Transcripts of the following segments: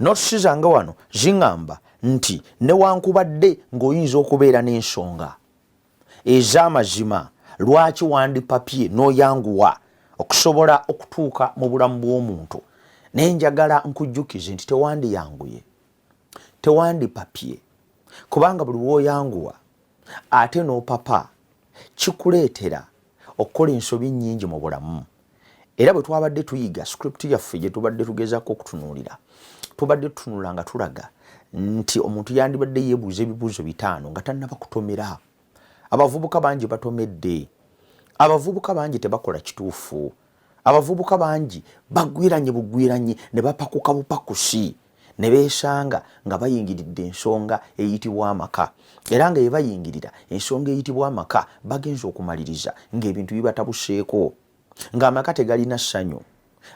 notes zange wano zingamba nti newankubadde ng'oyinza okubeera n'ensonga ez'amazima lwaki wandipapye n'oyanguwa okusobola okutuuka mu bulamu bw'omuntu, naye njagala nkujjukize nti tewandiyanguye, tewandipapye, kubanga buli lw'oyanguwa ate n'opapa kikuleetera okukola ensobi nnyingi mu bulamu. Era bwe twabadde tuyiga script yaffe gye tubadde tugezaako okutunuulira, tubadde tutunula nga tulaga nti omuntu yandibadde yeebuuza ebibuuzo 5 nga tannaba kutomera. Abavubuka bangi batomedde, abavubuka bangi tebakola kituufu, abavubuka bangi bagwiranye bugwiranye ne bapakuka bupakusi ne beesanga nga bayingiridde ensonga eyitibwa amaka, era nga yebayingirira ensonga eyitibwa amaka bagenza okumaliriza ng'ebintu bibatabuseeko, ng'amaka tegalina ssanyu,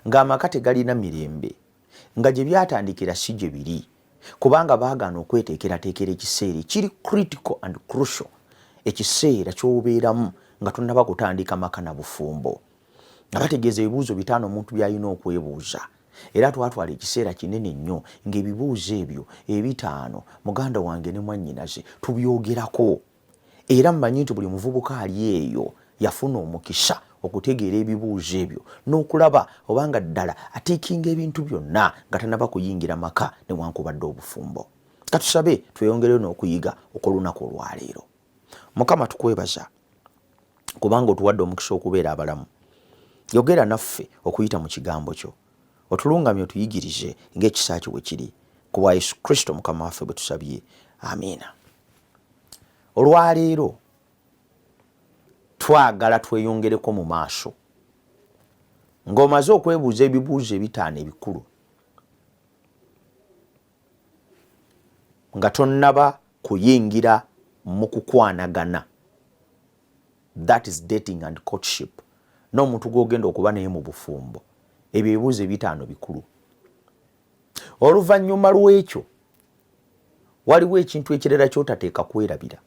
ng'amaka tegalina mirembe, nga gye byatandikira si gye biri, kubanga baagaana okweteekerateekera ekiseera kiri critical and crucial, ekiseera ky'obeeramu nga tonnaba kutandika maka na bufumbo, nga bategeeza ebibuuzo 5 omuntu by'alina okwebuuza. Era twatwala ekiseera kinene nnyo ng'ebibuuzo ebyo 5 muganda wange ne mwannyinaze tubyogerako, era mmanyi nti buli muvubuka ali eyo yafuna omukisa okutegeera ebibuuzo ebyo n'okulaba obanga ddala ateekinga ebintu byonna nga tannaba kuyingira maka newankubadde obufumbo. Katusabe tweyongereyo n'okuyiga okw'olunaku olwaleero. Mukama tukwebaza kubanga otuwadde omukisa okubeera abalamu. Yogera naffe okuyita mu kigambo kyo, otulungamye otuyigirize ng'ekisa kyo bwe kiri, ku bwa Yesu Kristo Mukama waffe bwe tusabye, amiina. Olwaleero twagala tweyongereko mu maaso ng'omaze okwebuuza ebibuuzo 5 ebikulu nga tonnaba kuyingira mu kukwanagana, that is dating and courtship, n'omuntu gw'ogenda okuba naye mu bufumbo. Ebyo ebibuuzo 5 bikulu. Oluvannyuma lw'ekyo waliwo ekintu ekirala ky'otateeka kwerabira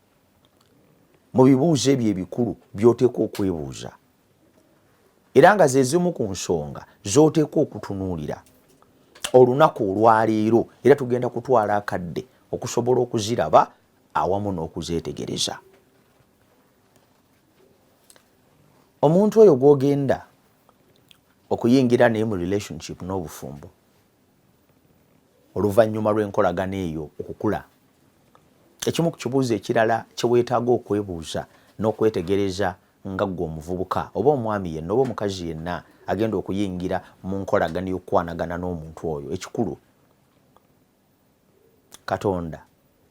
mu bibuuzo ebyo ebikulu by'oteeka okwebuuza, era nga ze zimu ku nsonga z'oteeka okutunuulira olunaku olwaleero, era tugenda kutwala akadde okusobola okuziraba awamu n'okuzeetegereza. Omuntu oyo gw'ogenda okuyingira naye mu relationship n'obufumbo, oluvannyuma lw'enkolagana eyo okukula, ekimu ku kibuuzo ekirala kye weetaaga okwebuuza n'okwetegereza nga ggwe omuvubuka oba omwami yenna oba omukazi yenna agenda okuyingira mu nkolagana y'okwanagana n'omuntu oyo, ekikulu, Katonda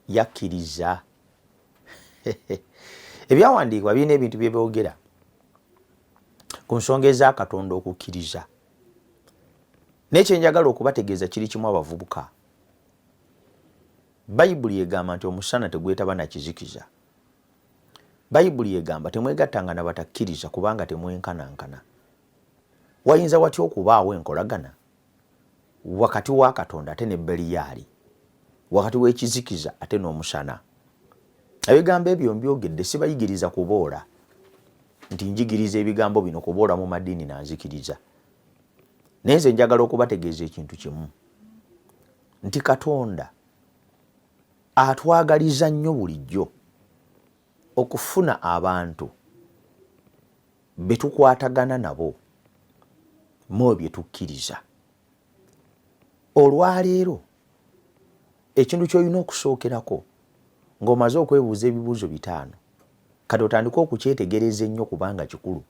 yakkiriza. Ebyawandiikibwa birina ebintu bye byogera ku nsonga eza Katonda okukkiriza. N'ekyenjagala okubategeeza kiri kimu abavubuka. Bayibuli egamba nti omusana tegwetaba na kizikiza. Bayibuli egamba temwegattanga na batakkiriza kubanga temwenkanankana. Wayinza watya okubaawo enkolagana wakati wa Katonda ate ne Beliyaali, wakati w'ekizikiza ate n'omusana? Ebigambo ebyo mbyogedde sibayigiriza kuboola nti njigiriza ebigambo bino kuboola mu madiini nanzikiriza. Naye nze njagala okubategeeza ekintu kimu, nti Katonda atwagaliza nnyo bulijjo okufuna abantu be tukwatagana nabo mu bye tukkiriza. Olwaleero ekintu ky'olina okusookerako ng'omaze okwebuuza ebibuuzo 5, kati otandika okukyetegereza ennyo kubanga kikulu,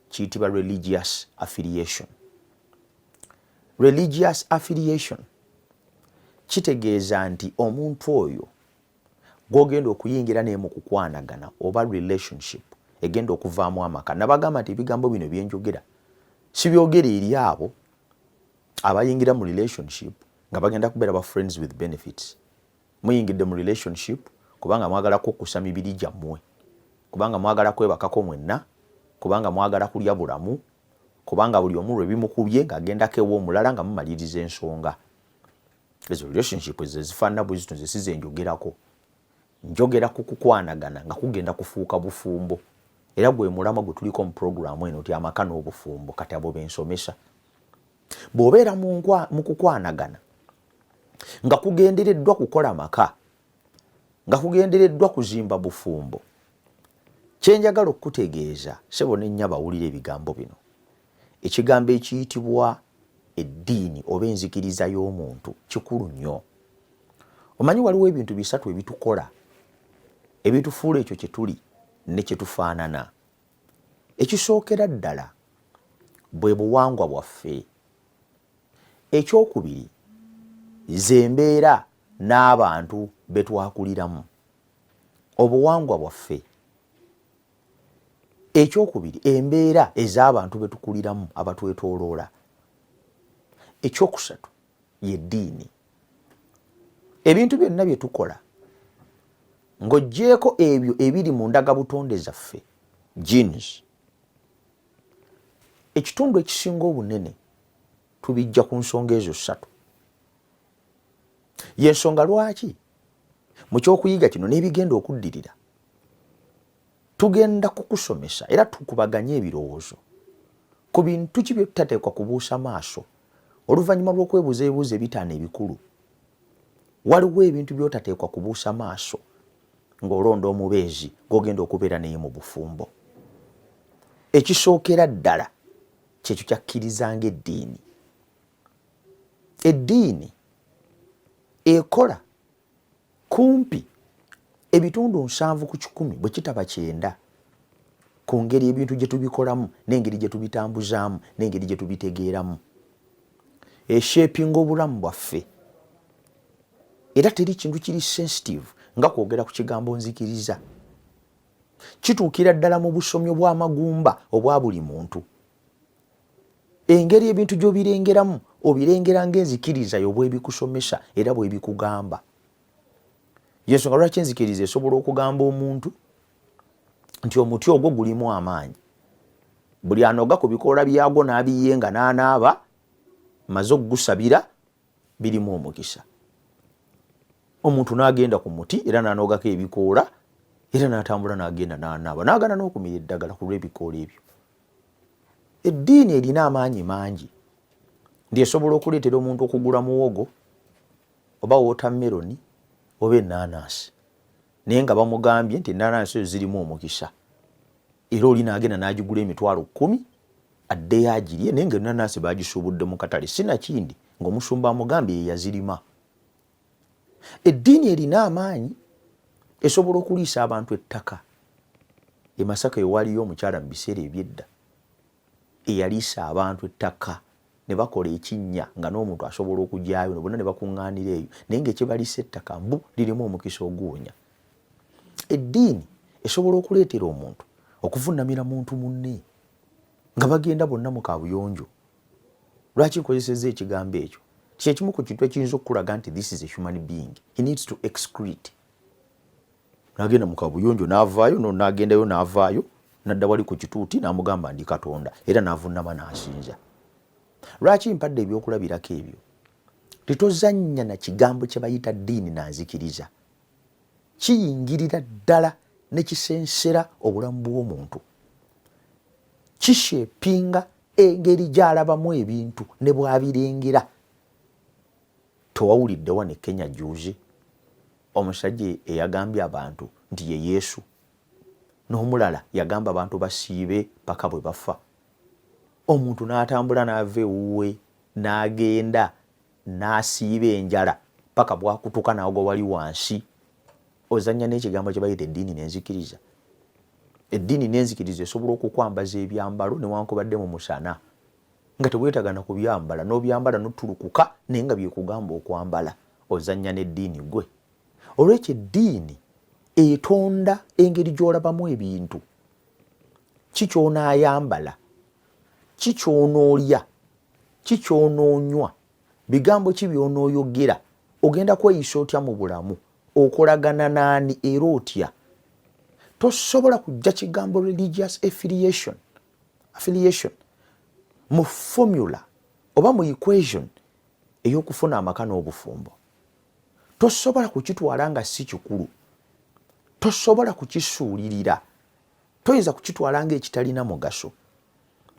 kiyitibwa religious affiliation. Religious affiliation kitegeeza nti omuntu oyo gw'ogenda okuyingira naye mu kukwanagana oba relationship egenda okuvaamu amaka. Nabagamba nti ebigambo bino byenjogera si byogera eri abo abayingira mu relationship nga bagenda kubeera ba friends with benefits. Muyingidde mu relationship kubanga mwagala kukkusa mibiri gyammwe, kubanga mwagala kwebakako mwenna, kubanga mwagala kulya bulamu, kubanga buli omu lwe bimukubye ng'agendako ew'omulala nga mumaliriza ensonga. Ezo relationship ezo zifaanana bwe zito, nze si ze njogerako. Njogera ku kukwanagana nga kugenda kufuuka bufumbo, era gwe mulama gwe tuliko mu programu eno ti amaka n'obufumbo, kati abo bensomesa. Bw'obeera mu kukwanagana nga kugendereddwa kukola maka, nga kugendereddwa kuzimba bufumbo. Kyenjagala okutegeeza ssebo n'ennya bawulira ebigambo bino. Ekigambo ekiyitibwa eddiini oba enzikiriza y'omuntu kikulu nnyo. Omanyi waliwo ebintu bisatu ebitukola ebitufuula ekyo kye tuli ne kye tufaanana. Ekisookera ddala bwe buwangwa bwaffe. Ekyokubiri ze mbeera n'abantu be twakuliramu. Obuwangwa bwaffe. Ekyokubiri embeera ez'abantu be tukuliramu abatwetooloola. Ekyokusatu y'eddiini. Ebintu byonna bye tukola ng'oggyeko ebyo ebiri mu ndagabutonde zaffe, genes, ekitundu ekisinga obunene tubijja ku nsonga ezo ssatu. Y'ensonga lwaki mu kyokuyiga kino n'ebigenda okuddirira tugenda kukusomesa era tukubaganya ebirowoozo ku bintu ki bye tutateekwa kubuusa maaso oluvannyuma lw'okwebuuza ebibuuzo ebitaano ebikulu. Waliwo ebintu by'otateekwa kubuusa maaso ng'olonda omubeezi gw'ogenda okubeera naye mu bufumbo. Ekisookera ddala kyekyo kyakkirizanga eddiini. Eddiini ekola kumpi ebitundu 7 ku 100 bwe kitaba 9 ku ngeri ebintu gye tubikolamu n'engeri gye tubitambuzaamu n'engeri gye tubitegeeramu. Eshapinga obulamu bwaffe. Era teri kintu kiri sensitive nga kwogera ku kigambo nzikiriza. Kituukira ddala mu busomyo bw'amagumba obwa buli muntu. Engeri ebintu gy'obirengeramu obirengera ng'enzikiriza yo bw'ebikusomesa era bw'ebikugamba. Y'ensonga lwaki enzikiriza esobola okugamba omuntu nti omuti ogwo gulimu amaanyi. Buli anoga ku bikoola byagwo n'abiyenga n'anaaba maze okugusabira birimu omukisa. Omuntu n'agenda ku muti era n'anogako ebikoola era n'atambula n'agenda n'anaaba n'agana n'okumira eddagala ku lw'ebikoola ebyo. Eddiini erina amaanyi mangi. Ndi esobola okuleetera omuntu okugula muwogo oba watermelon oba ennaanansi naye nga bamugambye nti ennaanansi ezo zirimu omukisa. Era oli n'agenda n'agigula emitwalo 10 addeyo agirye naye ng'ennaanansi baagisuubudde mu katale sinakindi ng'omusumba amugambye ye yazirima. Eddiini erina amaanyi. Esobola okuliisa abantu ettaka. E Masaka ewaliyo omukyala mu biseera eby'edda eyaliisa abantu ettaka ne bakola ekinnya nga n'omuntu asobola okugyayo ne bonna ne bakuŋŋaanira eyo naye ng'ekibaliisa ettaka mbu lirimu omukisa oguwonya. Eddiini esobola okuleetera omuntu okuvunnamira muntu munne nga bagenda bonna mu kaabuyonjo. Lwaki nkozesezza ekigambo ekyo? Kyekimu ku kintu ekiyinza okukulaga nti this is a human being. He needs to excrete. N'agenda mu kaabuyonjo n'avaayo n'agendayo n'avaayo n'adda wali ku kituuti n'amugamba ndi Katonda era n'avunnama n'asinza. Lwaki mpadde ebyokulabirako ebyo? Titozannya na kigambo kye bayita ddiini nanzikiriza. Kiyingirira ddala ne kisensera obulamu bw'omuntu. Kishepinga engeri gy'alabamu ebintu ne bw'abirengera. Towawulidde wano e Kenya juuzi omusajja eyagambye abantu nti ye Yesu, n'omulala yagamba abantu basiibe paka bwe bafa. Omuntu n'atambula n'ava ewuwe n'agenda n'asiiba enjala paka bwakutuka n'agwa wali wansi. Ozannya n'ekigambo kye bayita eddiini n'enzikiriza. Eddiini n'enzikiriza esobola okukwambaza ebyambalo newankubadde mu musana nga teweetagana kubyambala n'obyambala n'otulukuka naye nga byekugamba okwambala. Ozannya n'eddiini gwe. Olw'ekyo eddiini etonda engeri gy'olabamu ebintu. Ki ky'onaayambala, ki ky'onoolya, ki ky'onoonywa, bigambo ki by'onooyogera, ogenda kweyisa otya mu bulamu, okolagana n'ani era otya. Tosobola kujja kigambo religious affiliation mu formula oba mu equation ey'okufuna amaka n'obufumbo. Tosobola kukitwala nga si kikulu. Tosobola kukisuulirira. Toyinza kukitwala ng'ekitalina mugaso.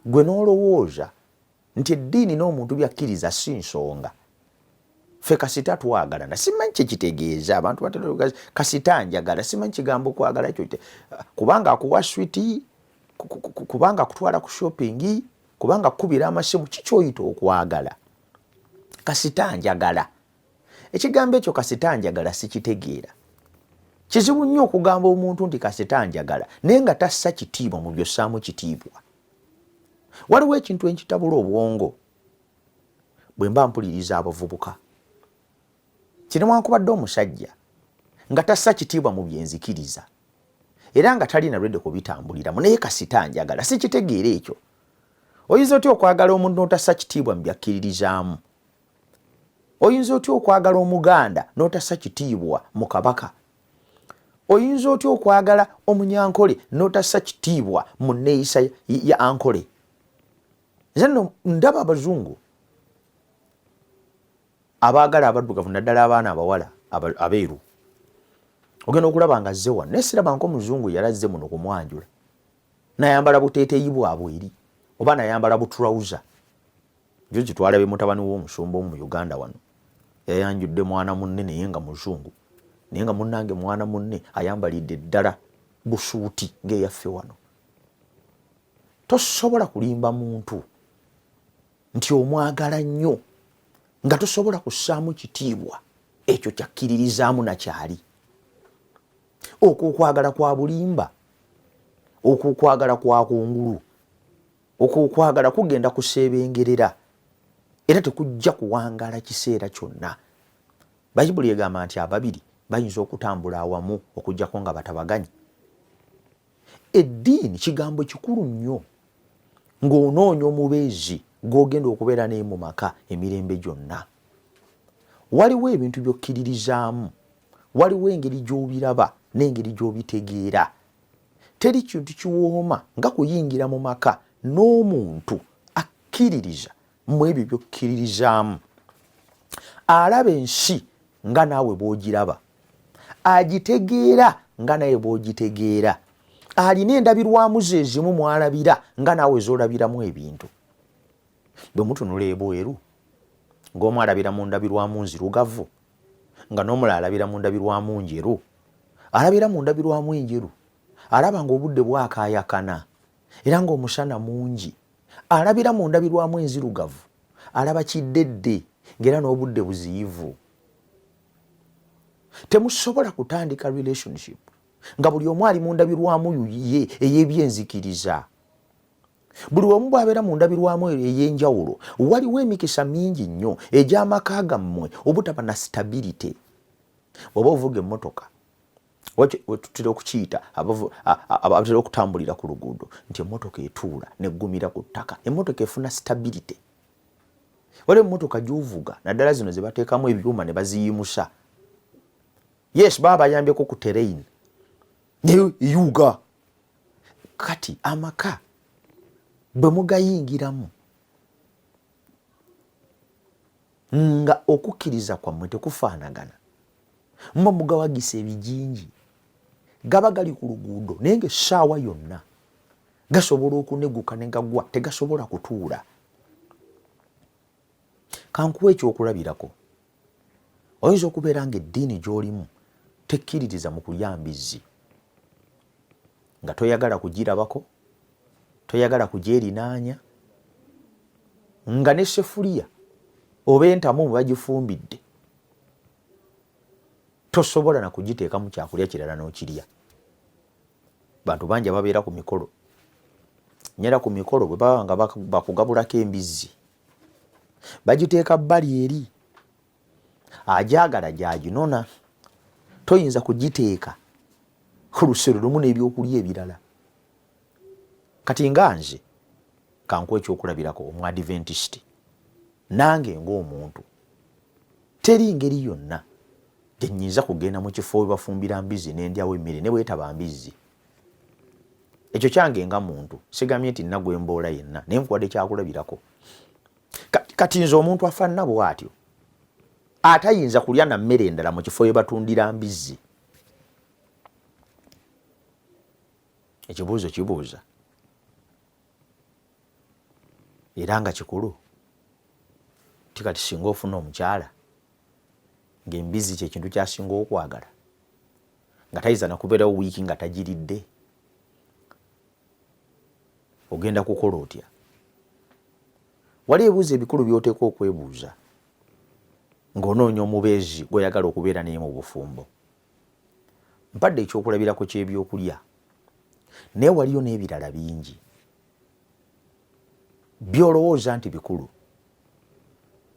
Gwe n'olowooza nti eddiini n'omuntu byakkiriza si nsonga. Ffe kasita twagalana simanyi kitegeeza abantu batero kasita njagala simanyi kigambo kwagala kyo kubanga akuwa switi kubanga kutwala ku shopping kubanga kubira amasimu kikyoyita okwagala kasita njagala ekigambo ekyo kasita njagala sikitegeera kizibu nnyo okugamba omuntu nti kasita njagala naye nga tassa kitiibwa mu byossaamu kitiibwa waliwo ekintu ekitabula obwongo bwe mba mpuliriza abavubuka kiri newankubadde omusajja nga tassa kitiibwa mu byenzikiriza era nga talina lwedde kubitambuliramu naye kasita njagala sikitegeera ekyo oyinza otya okwagala omuntu n'otassa kitiibwa mu byakkiririzaamu oyinza otya okwagala omuganda n'otassa kitiibwa mu kabaka oyinza otya okwagala omunyankole n'otassa kitiibwa mu nneeyisa ya ankole nze nno ndaba abazungu abaagala abaddugavu naddala abaana abawala abeeru ogenda okulaba nga azze wano naye siraba omuzungu yalazze muno kumwanjula nayambala buteeteeyi bwabwe eri oba nayambala butrawuza jo kitwalabe mutabani w'omusumba mu Uganda wano yayanjudde mwana munne naye nga muzungu naye nga munnange mwana munne ayambalidde ddala busuuti ng'eyaffe wano tosobola kulimba muntu nti omwagala nnyo nga tosobola kussaamu kitiibwa ekyo kyakkiririzaamu nakyali okwo okwagala kwa bulimba okwo okwagala kwa kungulu okwo okwagala kugenda kuseebengerera era tekujja kuwangala kiseera kyonna bayibuli egamba nti ababiri bayinza okutambula awamu okujjako nga batabaganye eddiini kigambo kikulu nnyo ng'onoonya omubeezi gw'ogenda okubeera naye mu maka emirembe gyonna waliwo ebintu by'okkiririzaamu waliwo engeri gy'obiraba n'engeri gy'obitegeera teri kintu kiwooma nga kuyingira mu maka n'omuntu akkiririza mu ebyo by'okkiririzaamu alaba ensi nga naawe bw'ogiraba agitegeera nga naye bw'ogitegeera alina endabirwamu ze ezimu mwalabira nga naawe z'olabiramu ebintu bwe mutunula ebweru ng'omu alabira mu ndabirwamu nzirugavu nga n'omulala alabira mu ndabirwamu njeru alabira mu ndabirwamu enjeru alaba ng'obudde bwakaayakana era ng'omusana mungi alabira mu ndabirwamu enzirugavu alaba kiddedde ng'era n'obudde buziyivu temusobola kutandika relationship nga buli omu ali mu ndabirwamu ye ey'ebyenzikiriza buli omu bw'abeera mu ndabirwamu ey'enjawulo waliwo emikisa mingi nnyo egy'amaka gammwe obutaba na stability oba ovuga emmotoka tutera okukiyita abatera okutambulira ku luguudo nti emmotoka etuula neggumira ku ttaka emmotoka efuna stability waliwo emmotoka gy'ovuga naddala zino ze bateekamu ebyuma ne baziyimusa yes baba bayambyeko ku terrain naye eyuga kati amaka bwe mugayingiramu nga okukkiriza kwammwe tekufaanagana mba mugawagisa ebijinji gaba gali ku luguudo naye ng'essaawa yonna gasobola okuneguka ne gagwa tegasobola kutuula kankuwa ekyokulabirako oyinza okubeera ng'eddiini gy'olimu tekkiririza mu kulya mbizzi nga toyagala kugirabako toyagala kugyerinaanya nga n'essefuliya oba entamu mwe bagifumbidde tosobola na kugiteekamu kyakulya kirala n'okirya bantu bangi ababeera ku mikolo nyera ku mikolo bwe baba nga bakugabulako embizzi bagiteeka bbali eri agyagala gyaginona toyinza kugiteeka ku lusero lumu n'ebyokulya ebirala kati nga nze kankuwa ekyokulabirako omuadventist nange ng'omuntu teri ngeri yonna gyenyinza kugenda mu kifo we bafumbira mbizzi n'endyawo emmere ne bwetaba mbizzi ekyo kyange nga muntu sigamye nti nagwemboola yenna naye nkuwadde kyakulabirako kati nze omuntu afaanana bw'atyo atayinza kulya na mmere endala mu kifo we batundira mbizzi ekibuuzo kibuuza era nga kikulu tikati singa ofuna omukyala ng'embizi kye kintu kyasinga okwagala nga tayiza nakubeerawo wiiki nga tagiridde ogenda kukola otya? Wali ebibuuzo ebikulu by'oteeka okwebuuza ng'onoonya omubeezi gw'oyagala okubeera naye mu bufumbo. Mpadde ekyokulabirako ky'ebyokulya naye waliyo n'ebirala bingi by'olowooza nti bikulu.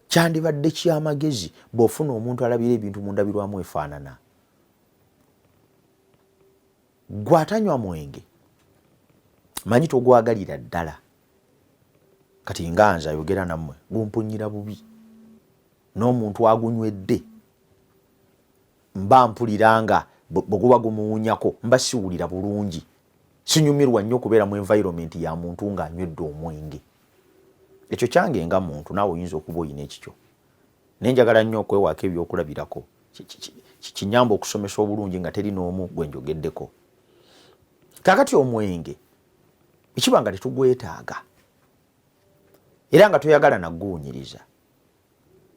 Kyandibadde kyamagezi bw'ofuna omuntu alabira ebintu mu ndabirwamu efaanana. Gw'atanywa mwenge manyi togwagalira ddala. Kati nga nze ayogera nammwe gumpunyira bubi. N'omuntu agunywedde mba mpulira nga bwe guba gumuwunyako mba siwulira bulungi. Sinyumirwa nnyo okubeera mu environment ya muntu ng'anywedde omwenge. Ekyo kyange nga muntu naawe oyinza okuba oyina ekikyo. Naye njagala nnyo okwewaako ebyokulabirako kinyamba okusomesa obulungi nga teri n'omu gwe njogeddeko. Kaakati omwenge ekiba nga tetugwetaaga era nga toyagala nagguwunyiriza.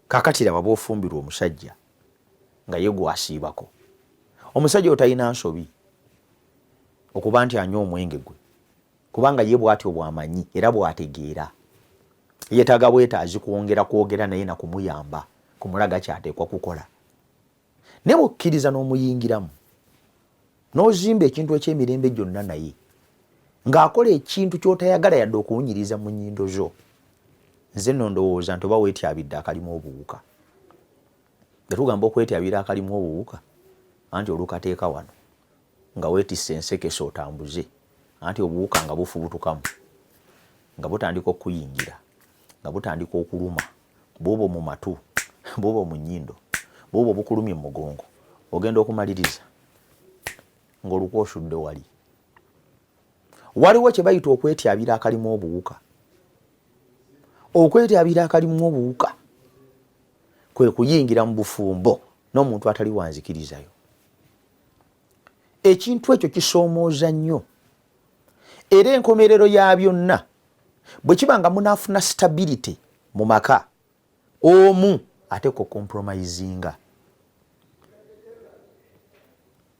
Kaakati laba bw'ofumbirwa omusajja nga ye gwasiibako. Omusajja otalina nsobi okuba nti anywa omwenge gwe kubanga ye bw'atyo bw'amanyi era bw'ategeera. Yeetaaga bwetaazi kwogera naye na kumuyamba kumulaga kyateekwa kukola. Ne bw'okkiriza n'omuyingiramu n'ozimba ekintu eky'emirembe gyonna naye ng'akola ekintu ky'otayagala yadde okuwunyiriza mu nnyindo zo, nze nno ndowooza nti oba weetyabidde akalimu obuwuka. Tetugamba okwetyabira akalimu obuwuka anti olukateeka wano nga weetisse ensekese otambuze anti obuwuka nga bufubutukamu nga butandika okuyingira nga butandika okuluma bw'obwo mu matu bw'obwo mu nnyindo bw'obwo bukulumye mu mugongo ogenda okumaliriza ng'olukwa osudde wali. Waliwo kye bayita okwetyabira akalimu obuwuka. Okwetyabira akalimu obuwuka kwe kuyingira mu bufumbo n'omuntu atali wanzikirizayo. Ekintu ekyo kisoomooza nnyo era enkomerero ya byonna bwe kiba nga munaafuna stability mu maka omu ate ko compromisinga.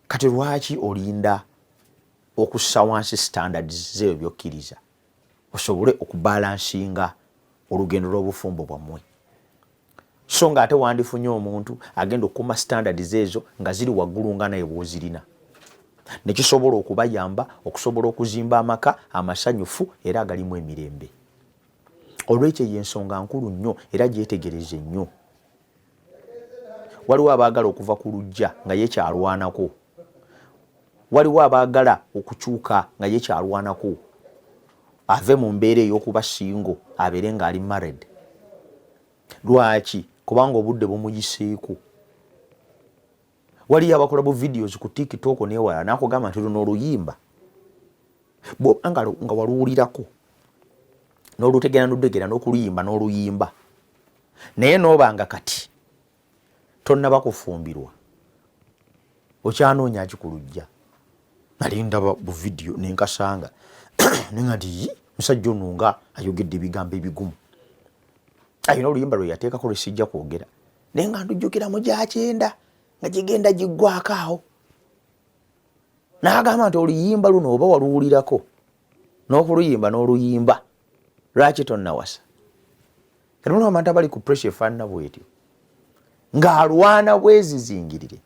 Kati lwaki olinda okussa wansi standards zeyo by'okkiriza osobole okubalansinga olugendo lw'obufumbo bwammwe? So nga ate wandifunye omuntu agenda okukuma standards ezo nga ziri waggulu nga naye bw'ozirina. Ne kisobola okubayamba okusobola okuzimba amaka amasanyufu era agalimu emirembe. Olw'ekyo y'ensonga nkulu nnyo era gyetegereze nnyo. Waliwo abaagala okuva ku luggya nga yekyalwanako. Waliwo abaagala okukyuka nga yekyalwanako. Ave mu mbeera ey'okuba single abeere ng'ali married. Lwaki? Kubanga obudde bumuyiseeko. Waliyo abakola bu videos ku TikTok n'ewala n'akugamba nti luno oluyimba nga waluwulirako n'olutegera n'oddegera n'okuluyimba n'oluyimba naye n'obanga kati tonnaba kufumbirwa okyanoonya ki ku luggya. Nali ndaba bu video nenkasanga nenga nti musajja ono nga ayogedde ebigambo ebigumu. Ayina oluyimba lwe yateekako lwe sijja kwogera naye nga ndujjukira mu gyakyenda nga gigenda giggwako awo. N'agamba nti oluyimba luno oba waluwulirako n'okuluyimba n'oluyimba lwaki tonnawasa? Kati muno abantu abali ku pressure efaanana bwetyo ng'alwana bwezizingirire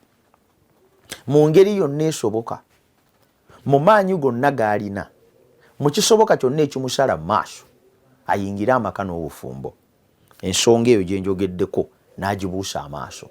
mu ngeri yonna esoboka mu maanyi gonna g'alina mu kisoboka kyonna ekimusala mu maaso ayingire amaka n'obufumbo. Ensonga eyo gye njogeddeko n'agibuusa amaaso.